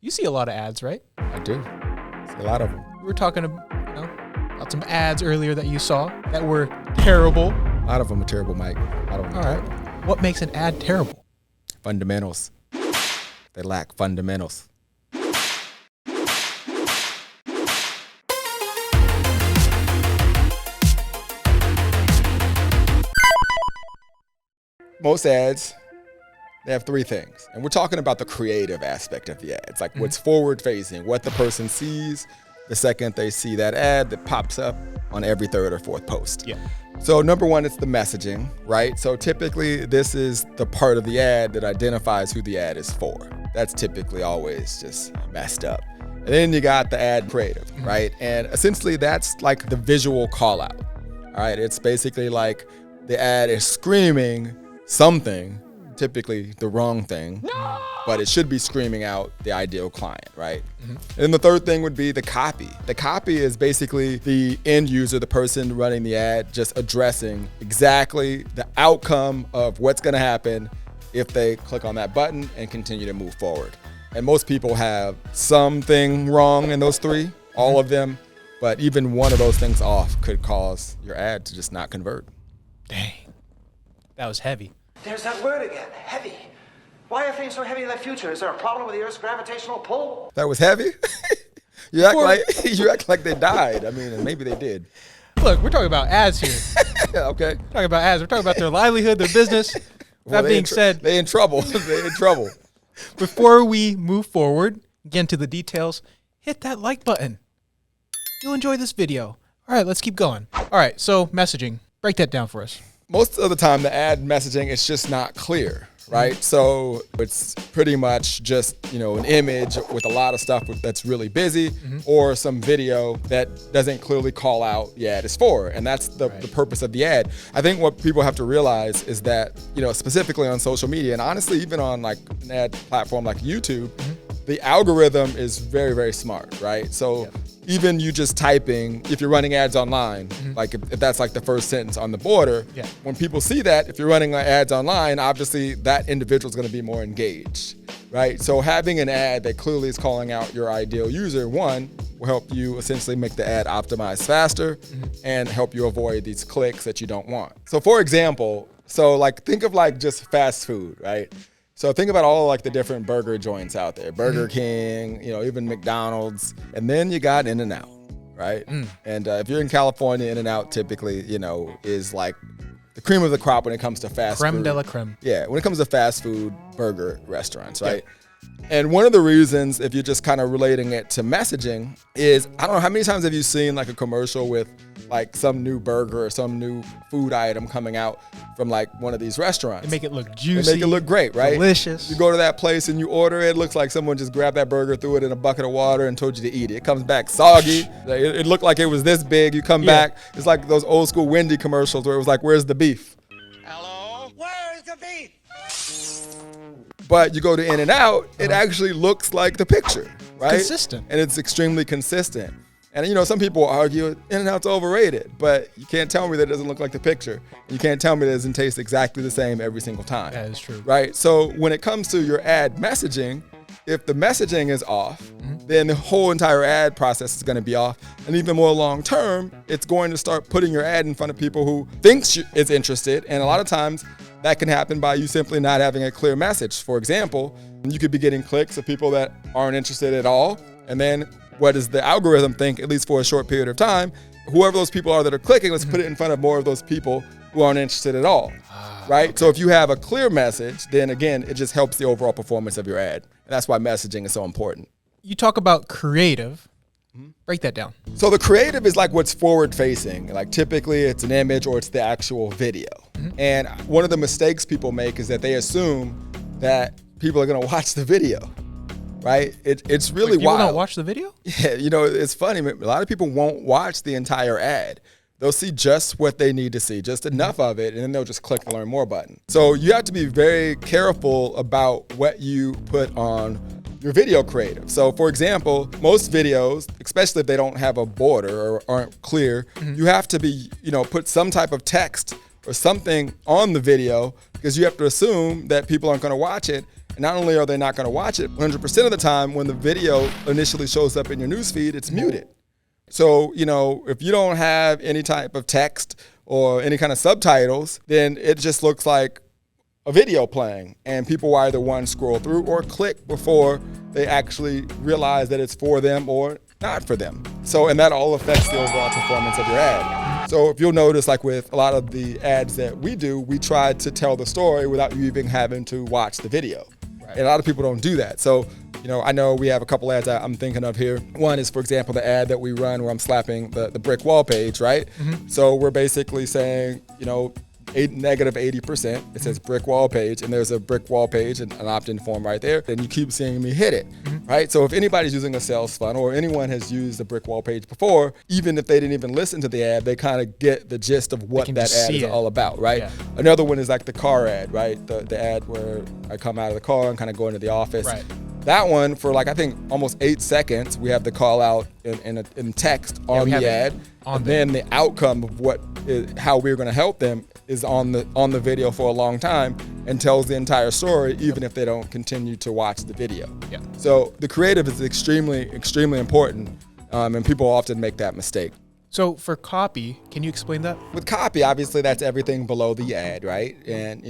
You see a lot of ads, right? I do. See a lot of them. We were talking about some ads earlier that you saw that were terrible. A lot of them are terrible, Mike. A lot of them are terrible. What makes an ad terrible? Fundamentals. They lack fundamentals. Most ads, they have three things. And we're talking about the creative aspect of the ad. It's like what's forward facing, what the person sees the second they see that ad that pops up on every third or fourth post. Yeah. So number one, it's the messaging, right? So typically this is the part of the ad that identifies who the ad is for. That's typically always just messed up. And then you got the ad creative, right? And essentially that's like the visual call out, all right? It's basically like the ad is screaming something, typically the wrong thing, but it should be screaming out the ideal client, right? And then the third thing would be the copy. The copy is basically the end user, the person running the ad, just addressing exactly the outcome of what's gonna happen if they click on that button and continue to move forward. And most people have something wrong in those three, all of them, but even one of those things off could cause your ad to just not convert. Dang. That was heavy. There's that word again, heavy. Why are things so heavy in the future? Is there a problem with the Earth's gravitational pull? That was heavy? You act like they died. I mean, and maybe they did. Look, we're talking about ads here. Okay. Talking about ads. We're talking about their livelihood, their business. Well, that being said, they in trouble. They in trouble. before we move forward, get into the details, hit that like button. You'll enjoy this video. All right, let's keep going. All right, so messaging. Break that down for us. Most of the time, the ad messaging is just not clear, right? So it's pretty much just, an image with a lot of stuff that's really busy or some video that doesn't clearly call out the ad is for. And that's the purpose of the ad. I think what people have to realize is that, specifically on social media and honestly, even on like an ad platform like YouTube, the algorithm is very, very smart, right? So even you just typing, if you're running ads online, like if that's like the first sentence on the border, when people see that, if you're running ads online, obviously that individual is going to be more engaged, right? So having an ad that clearly is calling out your ideal user, one, will help you essentially make the ad optimize faster and help you avoid these clicks that you don't want. So for example, think of like just fast food, right? So think about all like the different burger joints out there, Burger King, even McDonald's, and then you got In-N-Out, right? And if you're in California, In-N-Out typically, is like the cream of the crop when it comes to fast food. Creme de la creme. Yeah, when it comes to fast food burger restaurants, right? And one of the reasons, if you're just kind of relating it to messaging, is I don't know, how many times have you seen like a commercial with like some new burger or some new food item coming out from like one of these restaurants? They make it look juicy. They make it look great, right? Delicious. You go to that place and you order it. It looks like someone just grabbed that burger, threw it in a bucket of water and told you to eat it. It comes back soggy. It looked like it was this big. You come back. It's like those old school Wendy commercials where it was like, where's the beef? Hello? Where's the beef? But you go to In-N-Out, it actually looks like the picture, right? Consistent. And it's extremely consistent. And some people argue In-N-Out's overrated, but you can't tell me that it doesn't look like the picture. You can't tell me that it doesn't taste exactly the same every single time. That is true. Right? So when it comes to your ad messaging, if the messaging is off, then the whole entire ad process is going to be off. And even more long term, it's going to start putting your ad in front of people who thinks it's interested. And a lot of times that can happen by you simply not having a clear message. For example, you could be getting clicks of people that aren't interested at all. And then what does the algorithm think, at least for a short period of time? Whoever those people are that are clicking, let's put it in front of more of those people who aren't interested at all, right? Okay. So if you have a clear message, then again, it just helps the overall performance of your ad. And that's why messaging is so important. You talk about creative. Break that down. So the creative is like what's forward facing. Like typically it's an image or it's the actual video. And one of the mistakes people make is that they assume that people are gonna watch the video, right? It's really people wild. Don't watch the video? Yeah, it's funny. A lot of people won't watch the entire ad. They'll see just what they need to see, just enough of it, and then they'll just click the learn more button. So you have to be very careful about what you put on your video creative. So for example, most videos, especially if they don't have a border or aren't clear, you have to be, put some type of text or something on the video because you have to assume that people aren't going to watch it. And not only are they not going to watch it, 100% of the time when the video initially shows up in your newsfeed, it's muted. So, if you don't have any type of text or any kind of subtitles, then it just looks like a video playing, and people either one scroll through or click before they actually realize that it's for them or not for them. So, and that all affects the overall performance of your ad. So if you'll notice, like with a lot of the ads that we do, we try to tell the story without you even having to watch the video. Right. And a lot of people don't do that. So, I know we have a couple ads I'm thinking of here. One is, for example, the ad that we run where I'm slapping the brick wall page, right? So we're basically saying, negative 80%. It says brick wall page, and there's a brick wall page and an opt-in form right there. And you keep seeing me hit it, right? So if anybody's using a sales funnel or anyone has used a brick wall page before, even if they didn't even listen to the ad, they kind of get the gist of what that ad is all about, right? Yeah. Another one is like the car ad, right? The ad where I come out of the car and kind of go into the office. Right. That one, for I think almost 8 seconds, we have the call out in text on the ad, and then the outcome of how we're going to help them is on the video for a long time and tells the entire story, even if they don't continue to watch the video. Yeah. So the creative is extremely, extremely important, and people often make that mistake. So for copy, can you explain that? With copy, obviously that's everything below the ad, right? And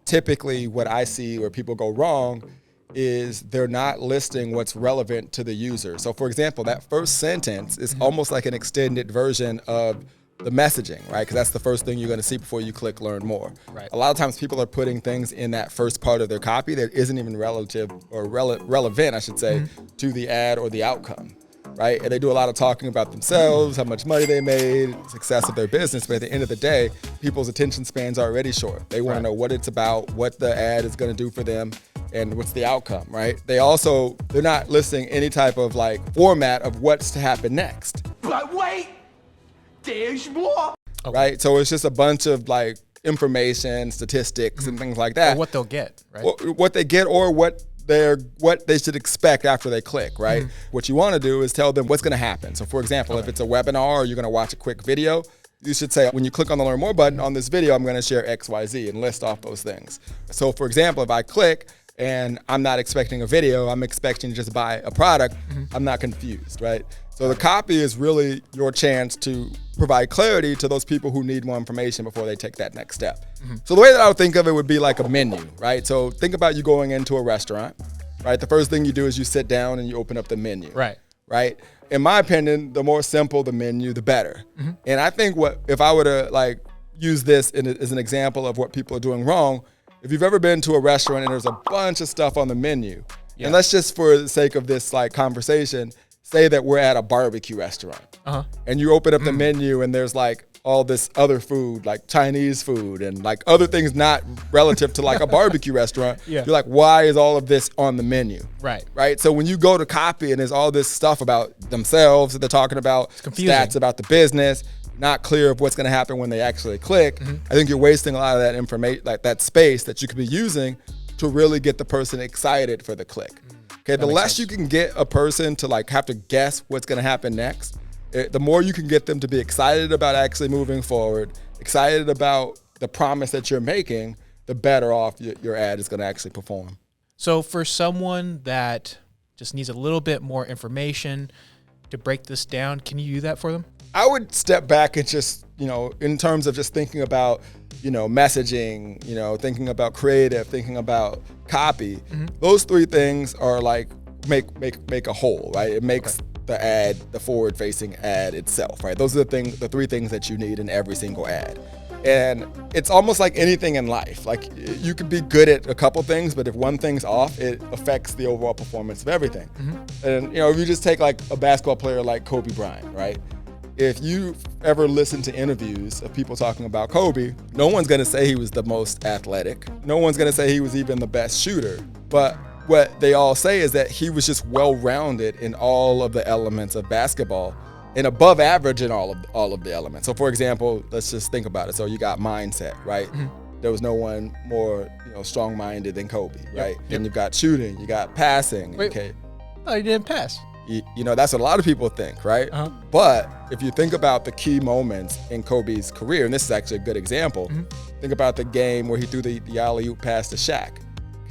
typically what I see where people go wrong is they're not listing what's relevant to the user. So for example, that first sentence is almost like an extended version of the messaging, right? Because that's the first thing you're going to see before you click learn more. Right. A lot of times people are putting things in that first part of their copy that isn't even relative or relevant, I should say, to the ad or the outcome, right? And they do a lot of talking about themselves, how much money they made, success of their business, but at the end of the day, people's attention span's already short. They want to know what it's about, what the ad is going to do for them, and what's the outcome, right? They're not listing any type of format of what's to happen next. But wait, there's more. Okay. Right? So it's just a bunch of information, statistics, and things like that. Or what they'll get, right? Or what they get, or what they should expect after they click, right? What you want to do is tell them what's going to happen. So for example, if it's a webinar or you're going to watch a quick video, you should say, when you click on the learn more button on this video, I'm going to share X, Y, Z and list off those things. So for example, if I click and I'm not expecting a video, I'm expecting to just buy a product, I'm not confused, right? So the copy is really your chance to provide clarity to those people who need more information before they take that next step. So the way that I would think of it would be like a menu, right? So think about you going into a restaurant, right? The first thing you do is you sit down and you open up the menu. Right? In my opinion, the more simple the menu, the better. And I think if I were to use this as an example of what people are doing wrong, if you've ever been to a restaurant and there's a bunch of stuff on the menu, and let's just for the sake of this conversation, say that we're at a barbecue restaurant, and you open up the menu and there's all this other food, like Chinese food and other things not relative to a barbecue restaurant. You're like, why is all of this on the menu? Right. So when you go to copy and there's all this stuff about themselves that they're talking about, stats about the business, not clear of what's going to happen when they actually click, I think you're wasting a lot of that information, that space that you could be using to really get the person excited for the click. Okay, the less you can get a person to have to guess what's going to happen next, the more you can get them to be excited about actually moving forward, excited about the promise that you're making, the better off your ad is going to actually perform. So for someone that just needs a little bit more information to break this down, can you do that for them? I would step back and just, in terms of just thinking about, messaging, thinking about creative, thinking about copy. Those three things are make a whole, right? It makes the ad, the forward-facing ad itself, right? Those are the three things that you need in every single ad. And it's almost like anything in life. You could be good at a couple things, but if one thing's off, it affects the overall performance of everything. And if you just take a basketball player like Kobe Bryant, right? If you ever listen to interviews of people talking about Kobe, no one's going to say he was the most athletic. No one's going to say he was even the best shooter. But what they all say is that he was just well-rounded in all of the elements of basketball and above average in all of the elements. So for example, let's just think about it. So you got mindset, right? There was no one more strong-minded than Kobe, right? Then you've got shooting, you got passing. Wait, okay. Oh, he didn't pass. That's what a lot of people think, right? But if you think about the key moments in Kobe's career, and this is actually a good example, think about the game where he threw the alley-oop pass to Shaq.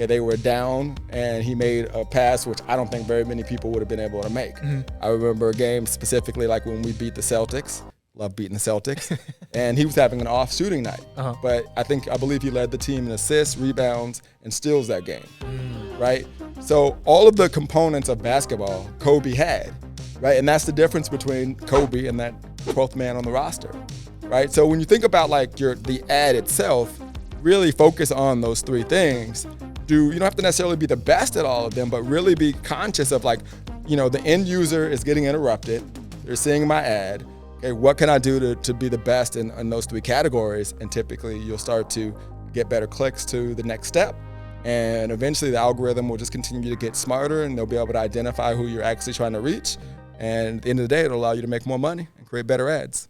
Okay, they were down, and he made a pass which I don't think very many people would have been able to make. I remember a game specifically like when we beat the Celtics. Love beating the Celtics. And he was having an off shooting night. But I believe he led the team in assists, rebounds, and steals that game. Right? So all of the components of basketball, Kobe had. Right? And that's the difference between Kobe and that 12th man on the roster. Right? So when you think about like the ad itself, really focus on those three things. You don't have to necessarily be the best at all of them, but really be conscious of like, the end user is getting interrupted. They're seeing my ad. Okay, what can I do to be the best in those three categories? And typically you'll start to get better clicks to the next step. And eventually the algorithm will just continue to get smarter, and they'll be able to identify who you're actually trying to reach. And at the end of the day, it'll allow you to make more money and create better ads.